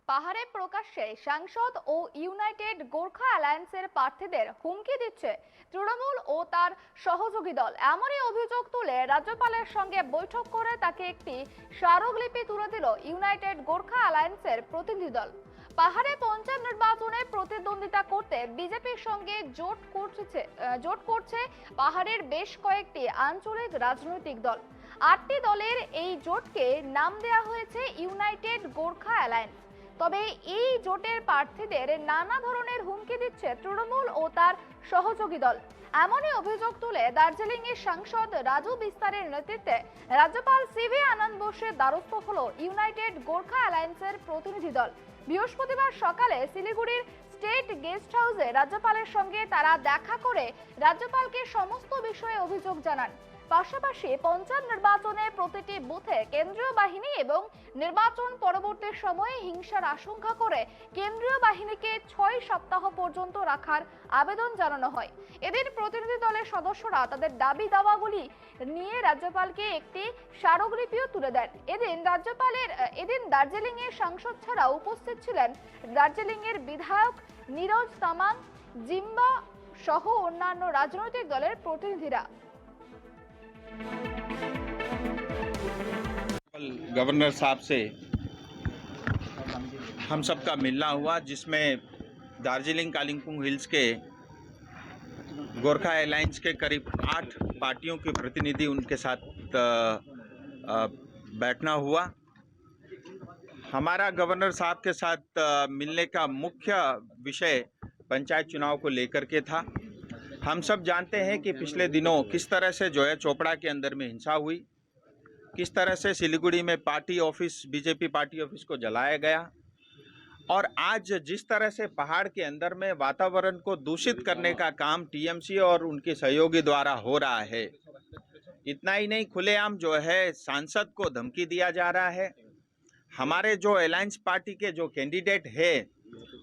পাহাড়ে প্রকাশ্যে সাংসদ ও ইউনাইটেড গোর্খা অ্যালায়েন্সের প্রার্থীদের হুমকি দিচ্ছে তৃণমূল ও তার সহযোগী দল। এমনই অভিযোগ তুলে রাজ্যপালের সঙ্গে বৈঠক করে তাকে একটি স্মারকলিপি তুলে দিল ইউনাইটেড গোর্খা অ্যালায়েন্সের প্রতিনিধি দল। পাহাড়ে পঞ্চায়েত নির্বাচনে প্রতিদ্বন্দ্বিতা করতে বিজেপির সঙ্গে জোট করছে পাহাড়ের বেশ কয়েকটি আঞ্চলিক রাজনৈতিক দল। 8টি দলের এই জোটকে নাম দেওয়া হয়েছে ইউনাইটেড গোর্খা অ্যালায়েন্স। তবে এই জোটের প্রার্থীদের নানা ধরনের হুমকি দিচ্ছে তৃণমূল ও তার সহযোগী দল। এমনই অভিযোগ তুলে দার্জিলিং এর সাংসদ রাজু বিস্তারের নেতৃত্বে রাজ্যপাল সিভি আনন্দ বোসের দ্বারস্থ হলো ইউনাইটেড গোর্খা অ্যালায়েন্সের প্রতিনিধি দল। বৃহস্পতিবার সকালে শিলিগুড়ির স্টেট গেস্ট হাউসে রাজ্যপালের সঙ্গে তারা দেখা করে রাজ্যপালকে সমস্ত বিষয়ে অভিযোগ জানান। পাশাপাশি পঞ্চায়েত নির্বাচনে প্রতিটি বুথে কেন্দ্রীয় বাহিনী এবং নির্বাচন পরবর্তী সময়ে হিংসার আশঙ্কা করে কেন্দ্রীয় বাহিনীকে 6 সপ্তাহ পর্যন্ত রাখার আবেদন জানানো হয়। এদিন প্রতিনিধি দলের সদস্যরা তাদের দাবি দাওয়াগুলি নিয়ে রাজ্যপালকে একটি স্মারকলিপিও তুলে দেন। এদিন দার্জিলিং এর সাংসদ ছাড়া উপস্থিত ছিলেন দার্জিলিং এর বিধায়ক নীরজ তামাং, জিম্বা সহ অন্যান্য রাজনৈতিক দলের প্রতিনিধিরা। गवर्नर साहब से हम सबका मिलना हुआ, जिसमें दार्जिलिंग कालिम्पोंग हिल्स के गोरखा अलायंस के करीब 8 पार्टियों के प्रतिनिधि उनके साथ बैठना हुआ। हमारा गवर्नर साहब के साथ मिलने का मुख्य विषय पंचायत चुनाव को लेकर के था। हम सब जानते हैं कि पिछले दिनों किस तरह से जो है चोपड़ा के अंदर में हिंसा हुई, किस तरह से सिलीगुड़ी में party office, BJP party office को जलाया गया, और आज जिस तरह से पहाड़ के अंदर में वातावरण को दूषित करने का काम टीएमसी और उनके सहयोगी द्वारा हो रहा है। इतना ही नहीं, खुलेआम जो है सांसद को धमकी दिया जा रहा है। हमारे जो अलायंस पार्टी के जो कैंडिडेट है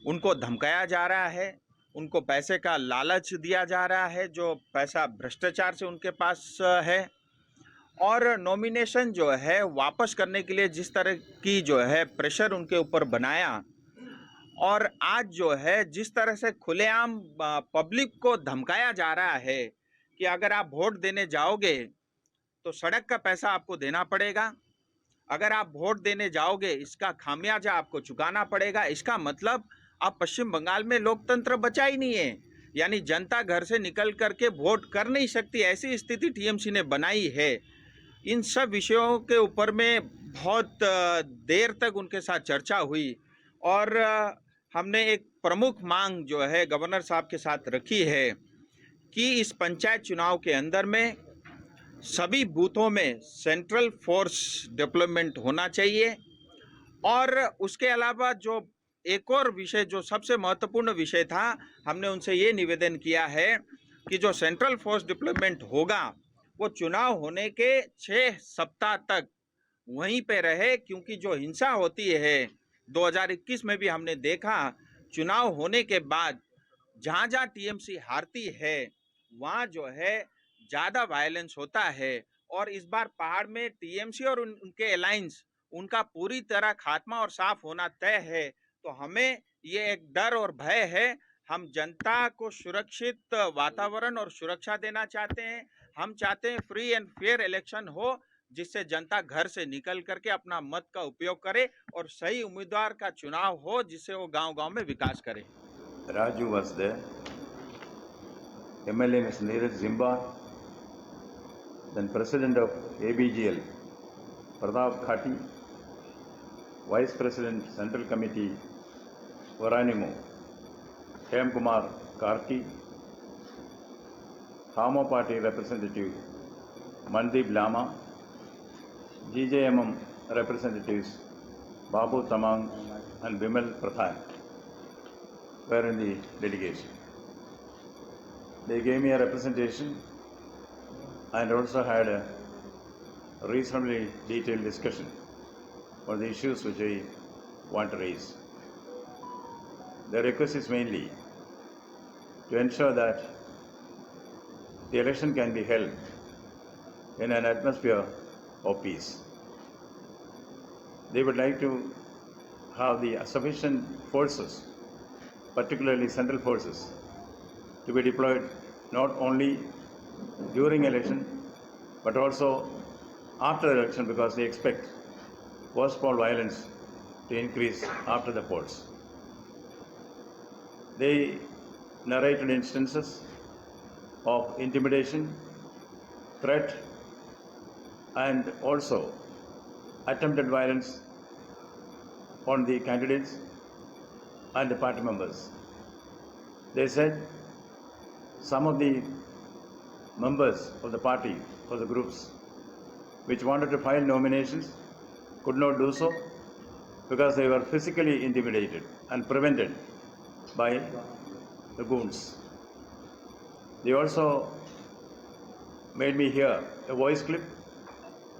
उनको धमकाया जा रहा है, उनको पैसे का लालच दिया जा रहा है, जो पैसा भ्रष्टाचार से उनके पास है, और नॉमिनेशन जो है वापस करने के लिए जिस तरह की जो है प्रेशर उनके ऊपर बनाया, और आज जो है जिस तरह से खुलेआम पब्लिक को धमकाया जा रहा है कि अगर आप वोट देने जाओगे तो सड़क का पैसा आपको देना पड़ेगा, अगर आप वोट देने जाओगे इसका खामियाजा आपको चुकाना पड़ेगा। इसका मतलब अब पश्चिम बंगाल में लोकतंत्र बचा ही नहीं है, यानी जनता घर से निकल करके वोट कर नहीं सकती, ऐसी स्थिति टीएमसी ने बनाई है। इन सब विषयों के ऊपर में बहुत देर तक उनके साथ चर्चा हुई, और हमने एक प्रमुख मांग जो है गवर्नर साहब के साथ रखी है कि इस पंचायत चुनाव के अंदर में सभी बूथों में सेंट्रल फोर्स डेवलपमेंट होना चाहिए। और उसके अलावा जो एक और विषय, जो सबसे महत्वपूर्ण विषय था, हमने उनसे ये निवेदन किया है कि जो सेंट्रल फोर्स डेवलपमेंट होगा वो चुनाव होने के 6 सप्ताह तक वहीं पे रहे, क्योंकि जो हिंसा होती है 2021 में भी हमने देखा, चुनाव होने के बाद जहाँ जहाँ टीएमसी हारती है वहाँ जो है ज़्यादा वायलेंस होता है। और इस बार पहाड़ में टीएमसी और उनके अलायंस, उनका पूरी तरह खात्मा और साफ होना तय है। तो हमें ये एक डर और भय है। हम जनता को सुरक्षित वातावरण और सुरक्षा देना चाहते हैं। हम चाहते हैं फ्री एंड फेयर इलेक्शन हो, जिससे जनता घर से निकल करके अपना मत का उपयोग करे और सही उम्मीदवार का चुनाव हो, जिससे वो गांव-गांव में विकास करे। Raju was there, MLA Mr. Neeraj Zimba, then President of ABGL, Pratap Khati, Vice President Central Committee, Varanimo, M. Kumar Karki, Hamo Party Representative, Mandeep Lama, GJMM representatives, Babu Tamang and Vimal Prathan were in the delegation. They gave me a representation and also had a reasonably detailed discussion on the issues which I want to raise. The request is mainly to ensure that the election can be held in an atmosphere of peace. They would like to have the sufficient forces, particularly central forces, to be deployed not only during election but also after the election, because they expect post-poll violence to increase after the polls. They narrated instances of intimidation, threat, and also attempted violence on the candidates and the party members. They said some of the members of the party or the groups which wanted to file nominations could not do so because they were physically intimidated and prevented by the goons. They also made me hear a voice clip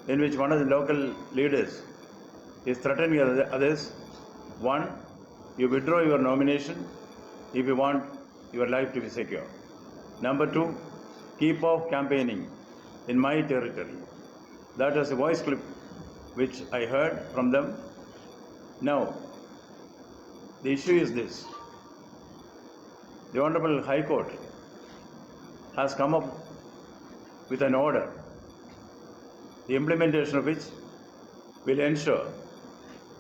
in which one of the local leaders is threatening others. One, you withdraw your nomination if you want your life to be secure. Number two, keep off campaigning in my territory. That was a voice clip which I heard from them. Now, the issue is this. The Honorable High Court has come up with an order, the implementation of which will ensure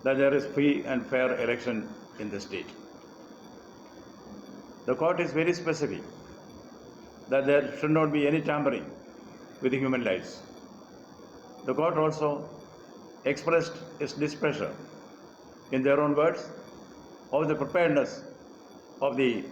that there is free and fair election in the state. The court is very specific that there should not be any tampering with the human lives. The court also expressed its displeasure, in their own words, of the preparedness of the